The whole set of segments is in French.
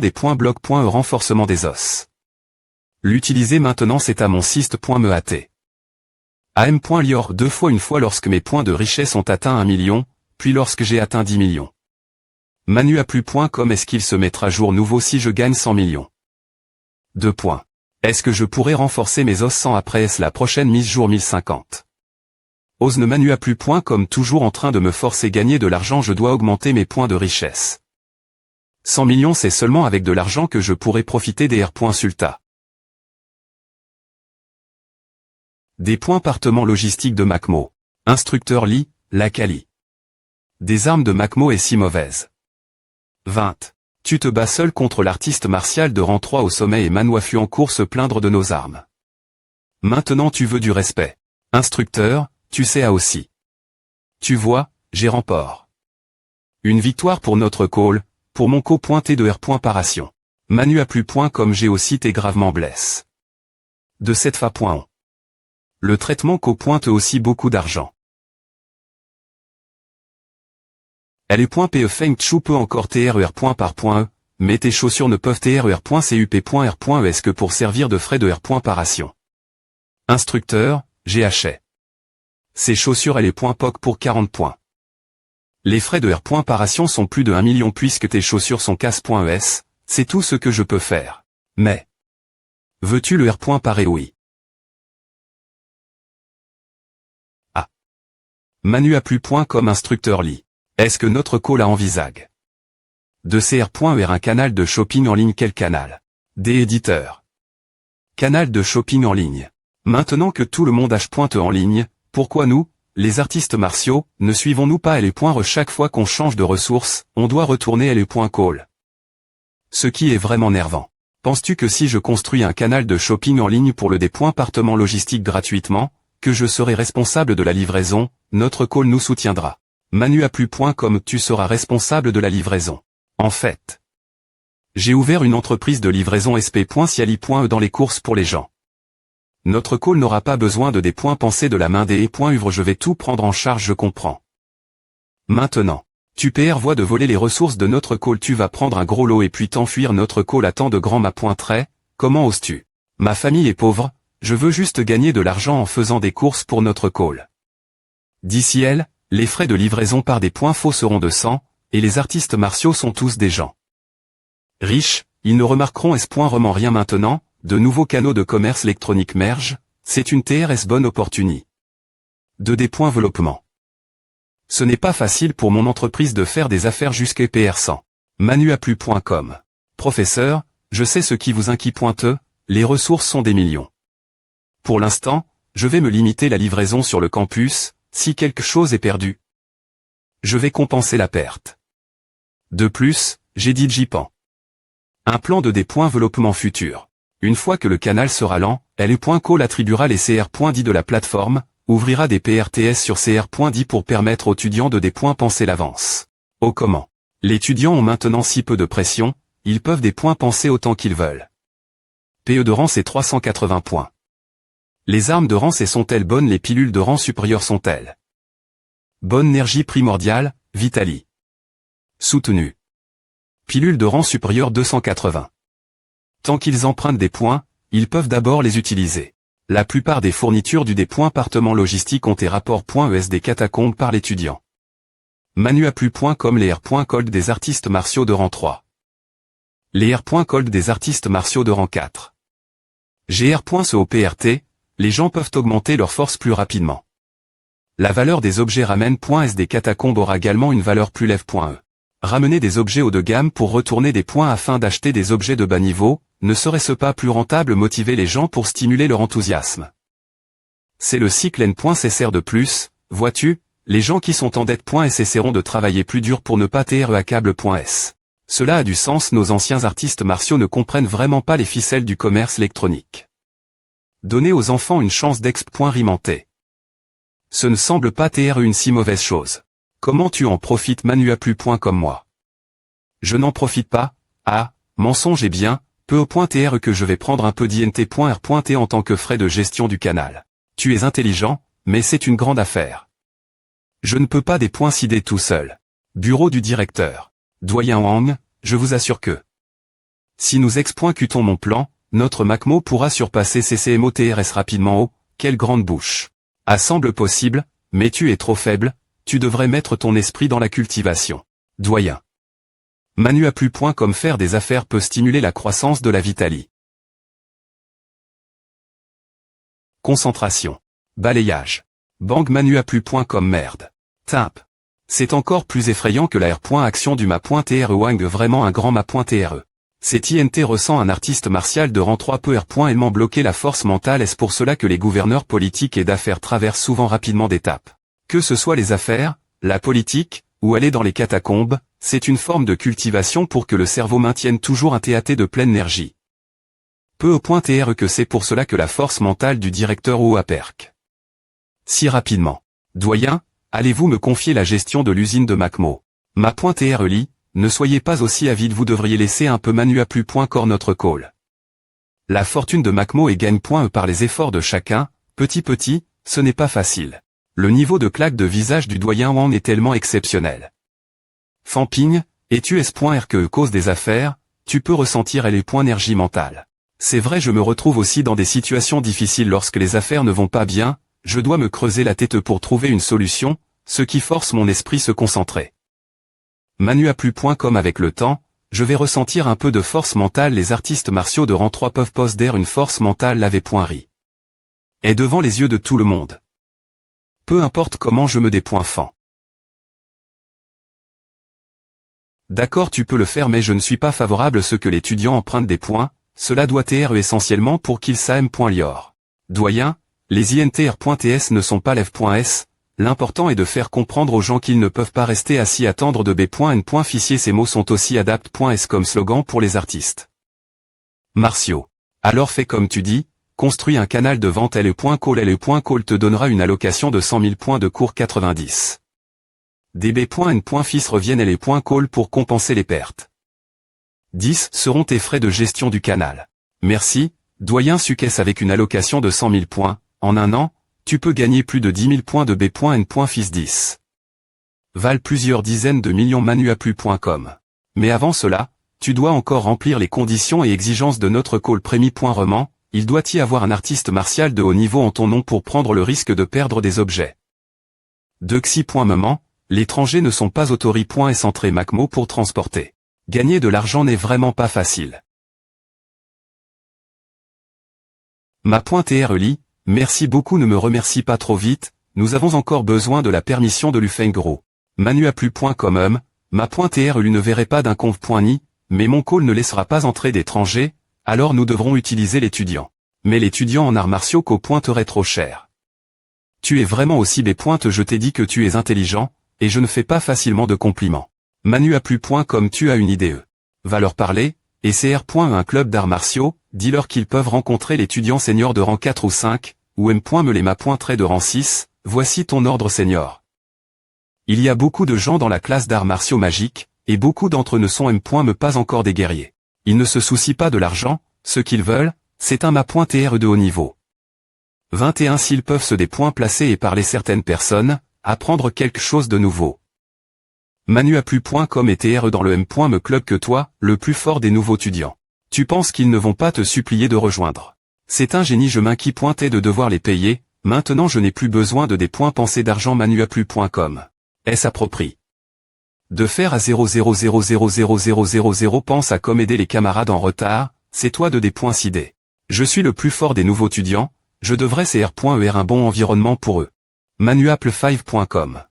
des points bloc.e renforcement des os. L'utiliser maintenant c'est à mon syst.meat. am.lior 2 fois une fois lorsque mes points de richesse ont atteint 1 million, puis lorsque j'ai atteint 10 millions. Manuaplu.com est-ce qu'il se mettra à jour nouveau si je gagne 100 millions 2 points. Est-ce que je pourrais renforcer mes os sans après la prochaine mise jour 1050 Osne Manuaplu.com toujours en train de me forcer gagner de l'argent je dois augmenter mes points de richesse. 100 millions c'est seulement avec de l'argent que je pourrais profiter des R.Sulta. Des points partement logistiques de Macmo. Instructeur Lee, Lacali. Des armes de Macmo est si mauvaise. 20. Tu te bats seul contre l'artiste martial de rang 3 au sommet et Manwë fut en cours se plaindre de nos armes. Maintenant tu veux du respect. Instructeur, tu sais à aussi. Tu vois, j'ai remport. Une victoire pour notre call, pour mon co-pointé de R.Paration. Manuaplu.com j'ai aussi été gravement blesse. De cette fa.on. Le traitement co-pointe aussi beaucoup d'argent. Elle.pe Feng Chu peut encore TRER.par.e, mais tes chaussures ne peuvent TRER.cup.R.e est-ce que pour servir de frais de R.Paration. Instructeur, j'ai acheté. Ces chaussures elle.poc pour 40 points. Les frais de R.Paration sont plus de 1 million puisque tes chaussures sont casse.es, c'est tout ce que je peux faire. Mais. Veux-tu le R.Paré oui. Ah. Manuaplu.com instructeur Lee. Est-ce que notre call a envisage de CR.er un canal de shopping en ligne quel canal Des éditeurs. Canal de shopping en ligne. Maintenant que tout le monde H.e en ligne, pourquoi nous, les artistes martiaux, ne suivons-nous pas LE.re chaque fois qu'on change de ressources, on doit retourner LE.call. Ce qui est vraiment nervant. Penses-tu que si je construis un canal de shopping en ligne pour le département logistique gratuitement, que je serai responsable de la livraison, notre call nous soutiendra. Manuaplu.com tu seras responsable de la livraison. En fait. J'ai ouvert une entreprise de livraison sp.ciali.e dans les courses pour les gens. Notre call n'aura pas besoin de des points pensés de la main des e.uvre je vais tout prendre en charge je comprends. Maintenant. Tu voie de voler les ressources de notre call tu vas prendre un gros lot et puis t'enfuir notre call à tant de grands ma pointerait, comment oses-tu? Ma famille est pauvre, je veux juste gagner de l'argent en faisant des courses pour notre call. D'ici elle, les frais de livraison par des points faux seront de 100, et les artistes martiaux sont tous des gens riches, ils ne remarqueront vraiment rien maintenant, de nouveaux canaux de commerce électronique mergent, c'est une TRS bonne opportunité. De des points développement. Ce n'est pas facile pour mon entreprise de faire des affaires jusqu'à PR100. Manuaplu.com. Professeur, je sais ce qui vous inquiète pointeux, les ressources sont des millions. Pour l'instant, je vais me limiter la livraison sur le campus, si quelque chose est perdu. Je vais compenser la perte. De plus, j'ai dit JPAN. Un plan de des points développement futur. Une fois que le canal sera lent, LE.call attribuera les CR.10 de la plateforme, ouvrira des PRTS sur CR.10 pour permettre aux étudiants de des points penser l'avance. Oh comment. Les étudiants ont maintenant si peu de pression, ils peuvent des points penser autant qu'ils veulent. PE de rang c'est 380 points. Les armes de rang c'est sont-elles bonnes les pilules de rang supérieur sont-elles bonne énergie primordiale, Vitali. Soutenu. Pilule de rang supérieur 280. Tant qu'ils empruntent des points, ils peuvent d'abord les utiliser. La plupart des fournitures du département logistique ont des rapports.es des catacombes par l'étudiant. Manuaplu.com les R.cold des artistes martiaux de rang 3. Les R.cold des artistes martiaux de rang 4. GR.COPRT, les gens peuvent augmenter leur force plus rapidement. La valeur des objets ramène.s des catacombes aura également une valeur plus lève.e. Ramener des objets haut de gamme pour retourner des points afin d'acheter des objets de bas niveau, ne serait-ce pas plus rentable motiver les gens pour stimuler leur enthousiasme? C'est le cycle N.SR de plus, vois-tu, les gens qui sont en dette.s essaieront de travailler plus dur pour ne pas TRE-câble.s. Cela a du sens nos anciens artistes martiaux ne comprennent vraiment pas les ficelles du commerce électronique. Donner aux enfants une chance d'exp.rimenté. Ce ne semble pas TRE une si mauvaise chose. Comment tu en profites Manuaplu.com moi? Je n'en profite pas, ah, mensonge est bien, peu au point TRE que je vais prendre un peu d'INT.R.T en tant que frais de gestion du canal. Tu es intelligent, mais c'est une grande affaire. Je ne peux pas des points cider tout seul. Bureau du directeur. Doyen Wang, je vous assure que Si nous exécutons mon plan, notre Macmo pourra surpasser CCMOTRS rapidement. Oh, quelle grande bouche. Ah, semble possible, mais tu es trop faible, tu devrais mettre ton esprit dans la cultivation. Doyen. Manu a plus point comme faire des affaires peut stimuler la croissance de la Vitalie. Concentration. Balayage. Bang Manu a plus point comme merde. Tape. C'est encore plus effrayant que la R.action du ma.tre Wang vraiment un grand ma.tre. Cet INT ressent un artiste martial de rang 3 peut R.élément bloquer la force mentale. Est-ce pour cela que les gouverneurs politiques et d'affaires traversent souvent rapidement d'étapes? Que ce soit les affaires, la politique, ou aller dans les catacombes, c'est une forme de cultivation pour que le cerveau maintienne toujours un TAT de pleine énergie. Peu au point TR que c'est pour cela que la force mentale du directeur ou à perc. Si rapidement. Doyen, allez-vous me confier la gestion de l'usine de Macmo? Ma.TR lit, ne soyez pas aussi avide, vous devriez laisser un peu Manu à plus point corps notre call. La fortune de Macmo et gagne point par les efforts de chacun, petit, ce n'est pas facile. Le niveau de claque de visage du doyen Wang est tellement exceptionnel. Famping, et tu es.r que cause des affaires, tu peux ressentir les points énergie mentale. C'est vrai, je me retrouve aussi dans des situations difficiles lorsque les affaires ne vont pas bien, je dois me creuser la tête pour trouver une solution, ce qui force mon esprit se concentrer. Manu a plus point comme avec le temps, je vais ressentir un peu de force mentale. Les artistes martiaux de rang 3 peuvent posséder une force mentale l'avait point ri. Et devant les yeux de tout le monde. Peu importe comment je me dépoint. D'accord, tu peux le faire, mais je ne suis pas favorable à ce que l'étudiant emprunte des points, cela doit être essentiellement pour qu'il s'aime.lior. Doyen, les INTR.TS ne sont pas l'F.S, l'important est de faire comprendre aux gens qu'ils ne peuvent pas rester assis attendre de B.N. Fichier. Ces mots sont aussi adapt.S comme slogan pour les artistes martiaux. Alors fais comme tu dis, construis un canal de vente L.Call. L.Call te donnera une allocation de 100 000 points de cours 90. DB.N. Fils reviennent L.Call pour compenser les pertes. 10 seront tes frais de gestion du canal. Merci, doyen Suquès. Avec une allocation de 100 000 points, en un an, tu peux gagner plus de 10 000 points de B.N. Fils 10. Valent plusieurs dizaines de millions manuaplu.com. Mais avant cela, tu dois encore remplir les conditions et exigences de notre call Prémi.Roman, il doit y avoir un artiste martial de haut niveau en ton nom pour prendre le risque de perdre des objets. De Xi.Moment, l'étranger ne sont pas autoris. Centré Macmo pour transporter. Gagner de l'argent n'est vraiment pas facile. Ma.TR lit, merci beaucoup, ne me remercie pas trop vite, nous avons encore besoin de la permission de Lufengro. Manu a plus.com, ma.TR ne verrait pas d'un conf.ni, mais mon call ne laissera pas entrer d'étrangers, alors nous devrons utiliser l'étudiant. Mais l'étudiant en arts martiaux qu'au pointerait trop cher. Tu es vraiment aussi B. Je t'ai dit que tu es intelligent, et je ne fais pas facilement de compliments. Manu a plus.com, tu as une idée. Va leur parler, et CR. Un club d'arts martiaux, dis-leur qu'ils peuvent rencontrer l'étudiant senior de rang 4 ou 5, ou M. Me les ma.trait de rang 6, voici ton ordre senior. Il y a beaucoup de gens dans la classe d'arts martiaux magiques, et beaucoup d'entre eux ne sont M. Me pas encore des guerriers. Ils ne se soucient pas de l'argent, ce qu'ils veulent, c'est un ma.TR de haut niveau. 21 S'ils peuvent se des points placés et parler certaines personnes, apprendre quelque chose de nouveau. Manu a plus.com et TR dans le M. Me club que toi, le plus fort des nouveaux étudiants. Tu penses qu'ils ne vont pas te supplier de rejoindre. C'est un génie, je m'inquiète de devoir les payer, maintenant je n'ai plus besoin de des points pensés d'argent. Manu a plus.com. Est-ce approprie de faire à 0,0000000 pense à comme aider les camarades en retard, c'est toi de des points sidés. Je suis le plus fort des nouveaux étudiants, je devrais CR.ER un bon environnement pour eux. Manuaple5.com.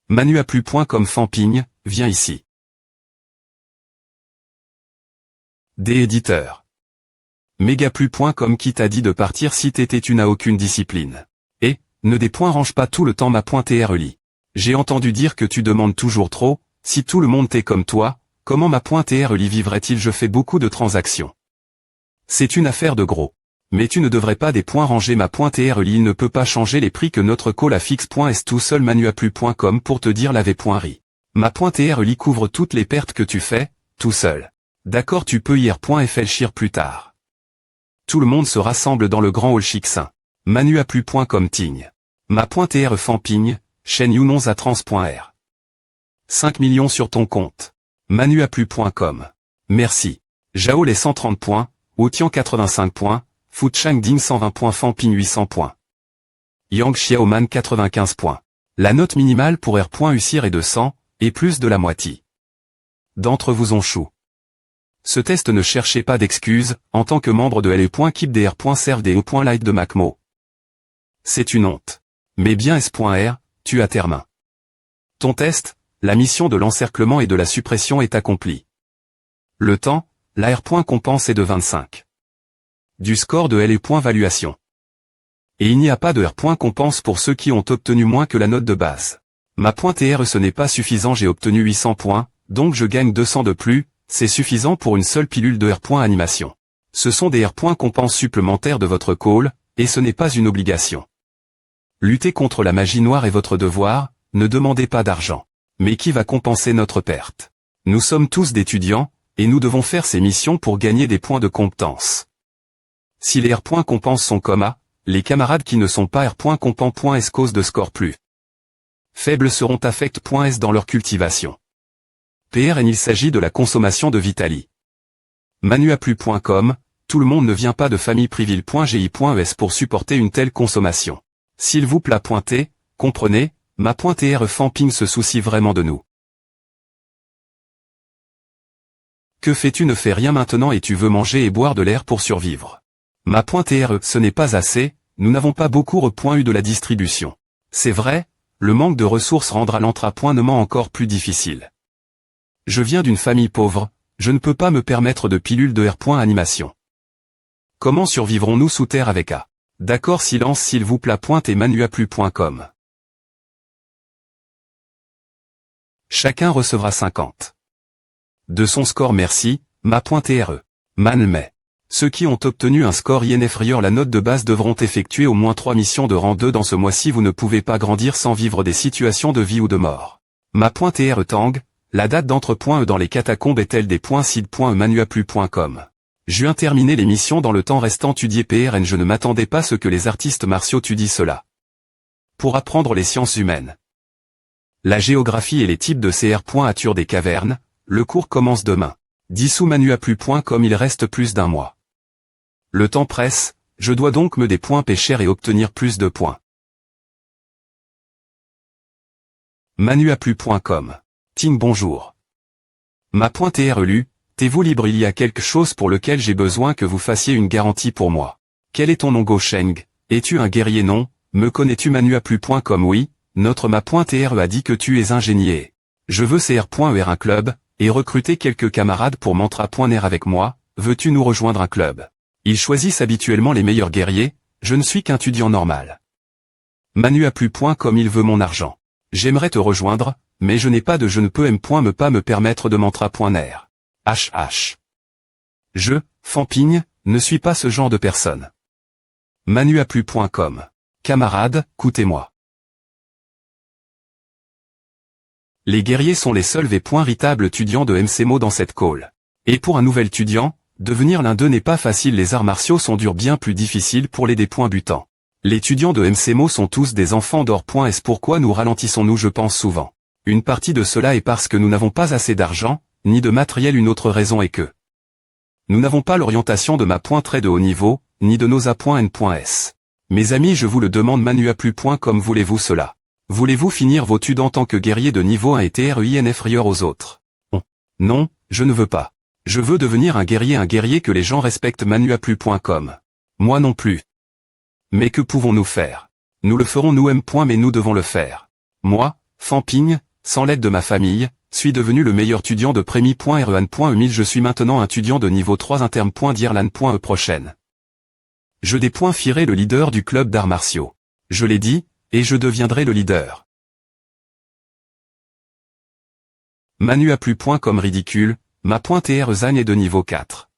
Manuaplu.com Famping, viens ici. Des éditeurs. Megaplu.com qui t'a dit de partir si tu n'as aucune discipline. Et, ne des points range pas tout le temps ma.TR lit. J'ai entendu dire que tu demandes toujours trop, si tout le monde t'est comme toi, comment ma.TR lit vivrait-il? Je fais beaucoup de transactions. C'est une affaire de gros. Mais tu ne devrais pas des points ranger ma.TR lit, il ne peut pas changer les prix que notre call à fixe.est tout seul. Manuaplu.com pour te dire l'ave.ri. Ma.TR lit couvre toutes les pertes que tu fais, tout seul. D'accord, tu peux ir.fléchir plus tard. Tout le monde se rassemble dans le grand hall Chixin. Manuaplu.com Tigne. Ma.TR Famping, chaîne Younons à trans.r. 5 millions sur ton compte. Manuaplu.com. Merci. Zhao les 130 points, Otian 85 points, Fu Changding 120 points, Fanping 800 points. Yang Xiaoman 95 points. La note minimale pour R.Usir est de 100, et plus de la moitié d'entre vous ont chou. Ce test ne cherchez pas d'excuses, en tant que membre de LE.Keep des R.Serve des E.Light de Macmo. C'est une honte. Mais bien S.R, tu as terminé. Ton test, la mission de l'encerclement et de la suppression est accomplie. Le temps, la R.Compense est de 25. Du score de LE.Valuation. Et il n'y a pas de R.Compense pour ceux qui ont obtenu moins que la note de base. Ma pointe R ce n'est pas suffisant, j'ai obtenu 800 points, donc je gagne 200 de plus, c'est suffisant pour une seule pilule de R.Animation. Ce sont des R.Compense supplémentaires de votre call, et ce n'est pas une obligation. Lutter contre la magie noire est votre devoir, ne demandez pas d'argent. Mais qui va compenser notre perte? Nous sommes tous d'étudiants, et nous devons faire ces missions pour gagner des points de compétence. Si les R.Compense sont comme A, les camarades qui ne sont pas R.Compense cause de score plus faibles seront affect.s dans leur cultivation. PRN il s'agit de la consommation de Vitali. Manuaplu.com, tout le monde ne vient pas de famille privile.gi.es pour supporter une telle consommation. S'il vous plaît pointer, comprenez, ma.R Fanping se soucie vraiment de nous. Que fais-tu? Ne fais rien maintenant et tu veux manger et boire de l'air pour survivre. Ma.R ce n'est pas assez, nous n'avons pas beaucoup R.U de la distribution. C'est vrai, le manque de ressources rendra l'entrapointement encore plus difficile. Je viens d'une famille pauvre, je ne peux pas me permettre de pilules de R.Animation. Comment survivrons-nous sous terre avec A? D'accord, silence s'il vous plaît. Et manuaplu.com. Chacun recevra 50. De son score merci, ma.re. Manlmay. Ceux qui ont obtenu un score inférieur la note de base devront effectuer au moins 3 missions de rang 2 dans ce mois-ci. Vous ne pouvez pas grandir sans vivre des situations de vie ou de mort. Ma.re Tang, la date d'entre.e dans les catacombes est-elle des .sid.manuaplu.com. Juin terminer les missions dans le temps restant étudié PRN. Je ne m'attendais pas à ce que les artistes martiaux étudient cela. Pour apprendre les sciences humaines, la géographie et les types de CR. Des cavernes, le cours commence demain. Dissous manuaplu.com. Il reste plus d'un mois. Le temps presse, je dois donc me des points pêcheurs et obtenir plus de points. Manuaplu.com. Ting bonjour. Ma.R lu, t'es-vous libre? Il y a quelque chose pour lequel j'ai besoin que vous fassiez une garantie pour moi. Quel est ton nom? Go Sheng, es-tu un guerrier? Non, me connais-tu? Manuaplu.com. Oui, notre ma.R a dit que tu es ingénieur. Je veux CR.R un club, et recruter quelques camarades pour Mantra.R avec moi, veux-tu nous rejoindre un club? Ils choisissent habituellement les meilleurs guerriers, je ne suis qu'un étudiant normal. Manuaplu.com. Il veut mon argent. J'aimerais te rejoindre, mais je n'ai pas de je ne peux me permettre de Mantra.R. HH. Je, Fanping, ne suis pas ce genre de personne. Manuaplu.com. Camarades, écoutez-moi. Les guerriers sont les seuls ritables étudiants de MCMO dans cette call. Et pour un nouvel étudiant, devenir l'un d'eux n'est pas facile. Les arts martiaux sont durs, bien plus difficiles pour les butants. Les étudiants de MCMO sont tous des enfants d'or.s. Pourquoi nous ralentissons-nous? Je pense souvent. Une partie de cela est parce que nous n'avons pas assez d'argent, ni de matériel. Une autre raison est que nous n'avons pas l'orientation de ma.Très de haut niveau, ni de nos A.N.S. Mes amis, je vous le demande. Manuaplu.com. Voulez-vous cela? Voulez-vous finir vos études en tant que guerrier de niveau 1 et TRIN inférieur aux autres? Non, je ne veux pas. Je veux devenir un guerrier que les gens respectent. Manuaplu.com. Moi non plus. Mais que pouvons-nous faire? Nous le ferons nous-mêmes. Mais nous devons le faire. Moi, Fanping, sans l'aide de ma famille, suis devenu le meilleur étudiant de Premi.Rean.E1000. Je suis maintenant un étudiant de niveau 3 interne.Dirlan.E prochaine. Je fierai le leader du club d'arts martiaux. Je l'ai dit, et je deviendrai le leader. Manuaplu.com. Ridicule, ma.R Zan est de niveau 4.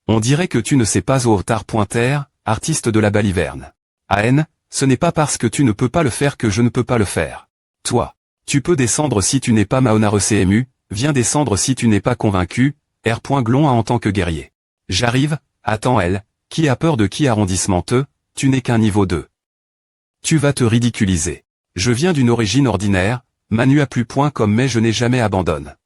On dirait que tu ne sais pas au retard.R, artiste de la baliverne. AN, ce n'est pas parce que tu ne peux pas le faire que je ne peux pas le faire. Toi, tu peux descendre si tu n'es pas Maonare CMU, viens descendre si tu n'es pas convaincu, R.Glon en tant que guerrier. J'arrive, attends elle, qui a peur de qui arrondissement tu n'es qu'un niveau 2. Tu vas te ridiculiser. Je viens d'une origine ordinaire, Manu@plus.com mais je n'ai jamais abandonne.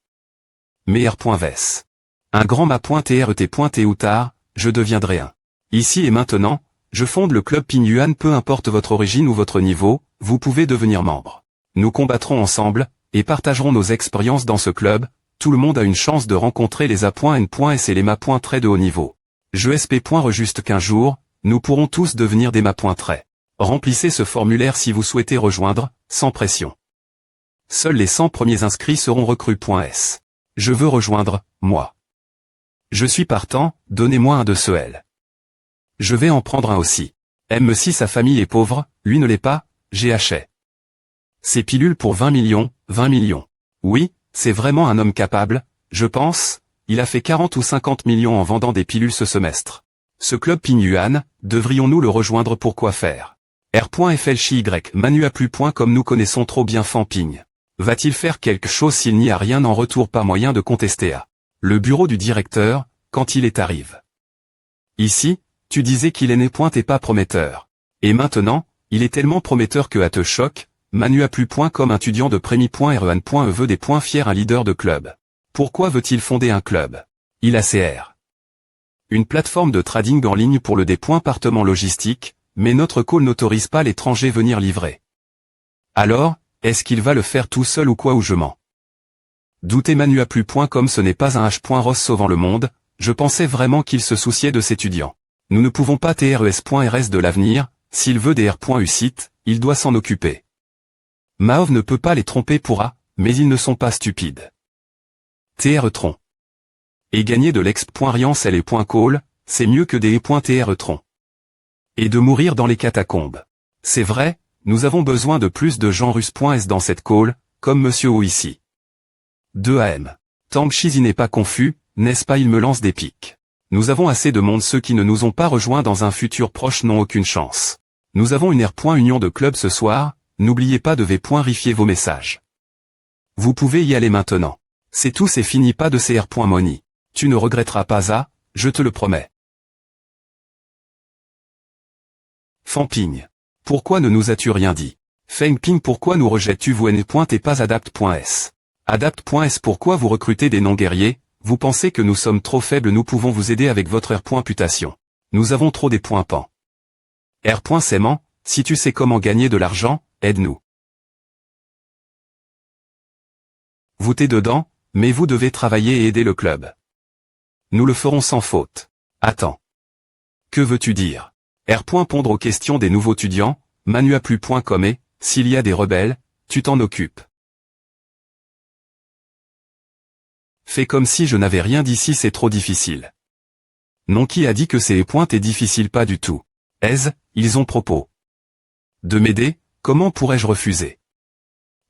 Meilleur.ves. Un grand ma.tret. Ou tard, je deviendrai un. Ici et maintenant, je fonde le club Ping Yuan. Peu importe votre origine ou votre niveau, vous pouvez devenir membre. Nous combattrons ensemble, et partagerons nos expériences dans ce club. Tout le monde a une chance de rencontrer les A.N.S et les ma.trait de haut niveau. Je SP. Juste qu'un jour, nous pourrons tous devenir des ma.trait. Remplissez ce formulaire si vous souhaitez rejoindre, sans pression. Seuls les 100 premiers inscrits seront recrues.s. Je veux rejoindre, moi. Je suis partant, donnez-moi un de ceux L. Je vais en prendre un aussi. M si sa famille est pauvre, lui ne l'est pas, GH. Ces pilules pour 20 millions, 20 millions. Oui, c'est vraiment un homme capable, je pense, il a fait 40 ou 50 millions en vendant des pilules ce semestre. Ce club Ping Yuan, devrions-nous le rejoindre? Pourquoi faire? R.FLCY Manu@plus.com. Nous connaissons trop bien Fan Ping. Va-t-il faire quelque chose s'il n'y a rien en retour? Pas moyen de contester à le bureau du directeur, quand il est arrive. Ici, tu disais qu'il est né et pas prometteur. Et maintenant, il est tellement prometteur que à te choque, Manu@plus.com. Étudiant de Prémy.Rean.e veut des points fiers. Un leader de club. Pourquoi veut-il fonder un club? Il a CR. Une plateforme de trading en ligne pour le département logistique, mais notre call n'autorise pas l'étranger venir livrer. Alors, est-ce qu'il va le faire tout seul ou quoi? Ou je mens? Doutez Manu@plus.com. Ce n'est pas un H.Ross sauvant le monde, je pensais vraiment qu'il se souciait de ses étudiants. Nous ne pouvons pas TRES.RS de l'avenir, s'il veut des R.UCIT, il doit s'en occuper. Mahov ne peut pas les tromper pour A, mais ils ne sont pas stupides. TR-Tron. Et gagner de l'exp.riance et .call, c'est mieux que des E.TR-Tron. Et de mourir dans les catacombes. C'est vrai, nous avons besoin de plus de gens russes.s dans cette call, comme Monsieur O ici. 2 AM. Tang Shizi n'est pas confus, n'est-ce pas? Il me lance des pics. Nous avons assez de monde. Ceux qui ne nous ont pas rejoints dans un futur proche n'ont aucune chance. Nous avons une R.Union de club ce soir, n'oubliez pas de V.rifier vos messages. Vous pouvez y aller maintenant. C'est tout, c'est fini, pas de CR.money. Tu ne regretteras pas à, je te le promets. Fan Ping. Pourquoi ne nous as-tu rien dit? Feng Ping. Pourquoi nous rejettes-tu? Vous et pas Adapt.s. Adapt.s. Pourquoi vous recrutez des non-guerriers? Vous pensez que nous sommes trop faibles? Nous pouvons vous aider avec votre R.Putation. Nous avons trop des points pan. R.Saiement, si tu sais comment gagner de l'argent, aide-nous. Vous t'es dedans, mais vous devez travailler et aider le club. Nous le ferons sans faute. Attends. Que veux-tu dire? Pondre aux questions des nouveaux étudiants, Manu@plus.com. Et, s'il y a des rebelles, tu t'en occupes. Fais comme si je n'avais rien dit. Si c'est trop difficile. Non, qui a dit que c'est est difficile? Pas du tout. Ils ont propos de m'aider, comment pourrais-je refuser?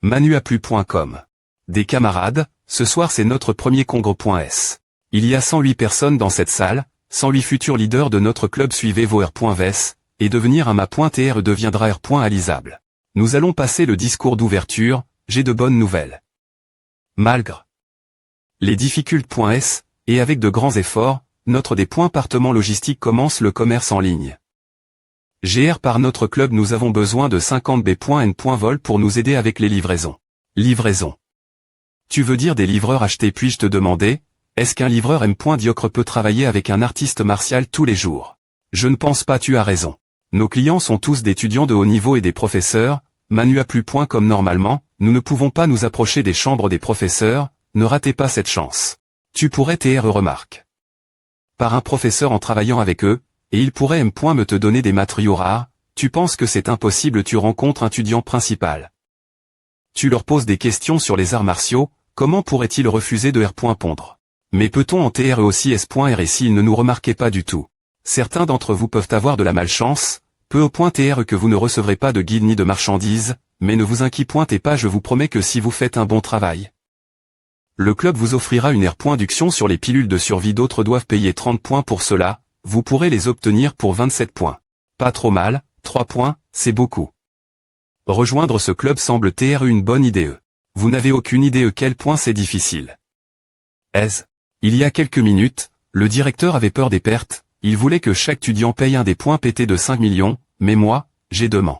Manu@plus.com. Des camarades, ce soir c'est notre premier congrès.s. Il y a 108 personnes dans cette salle, 108 futurs leaders de notre club. Suivez vos R.Ves, et devenir un ma.tr deviendra R.alisable. Nous allons passer le discours d'ouverture, j'ai de bonnes nouvelles. Malgré les difficultés.s, et avec de grands efforts, notre département logistique commence le commerce en ligne. GR par notre club. Nous avons besoin de 50 B.N.vol pour nous aider avec les livraisons. Livraison. Tu veux dire des livreurs achetés? Puis-je te demander, est-ce qu'un livreur M.Diocre peut travailler avec un artiste martial tous les jours? Je ne pense pas. Tu as raison. Nos clients sont tous des étudiants de haut niveau et des professeurs. Manu@plus.com. Normalement, nous ne pouvons pas nous approcher des chambres des professeurs, ne ratez pas cette chance. Tu pourrais remarque par un professeur en travaillant avec eux, et il pourrait me te donner des matériaux rares. Tu penses que c'est impossible? Tu rencontres un étudiant principal. Tu leur poses des questions sur les arts martiaux, comment pourrait-il refuser de R.Pondre? Mais peut-on en TRE aussi S.R? Et s'ils ne nous remarquaient pas du tout? Certains d'entre vous peuvent avoir de la malchance, peu au point TR que vous ne recevrez pas de guide ni de marchandises, mais ne vous inquiétez pas, je vous promets que si vous faites un bon travail, le club vous offrira une R.Duction sur les pilules de survie. D'autres doivent payer 30 points pour cela, vous pourrez les obtenir pour 27 points. Pas trop mal, 3 points, c'est beaucoup. Rejoindre ce club semble une bonne idée. Vous n'avez aucune idée quel point c'est difficile. Il y a quelques minutes, le directeur avait peur des pertes, il voulait que chaque étudiant paye un des points pétés de 5 millions, mais moi, j'ai demandé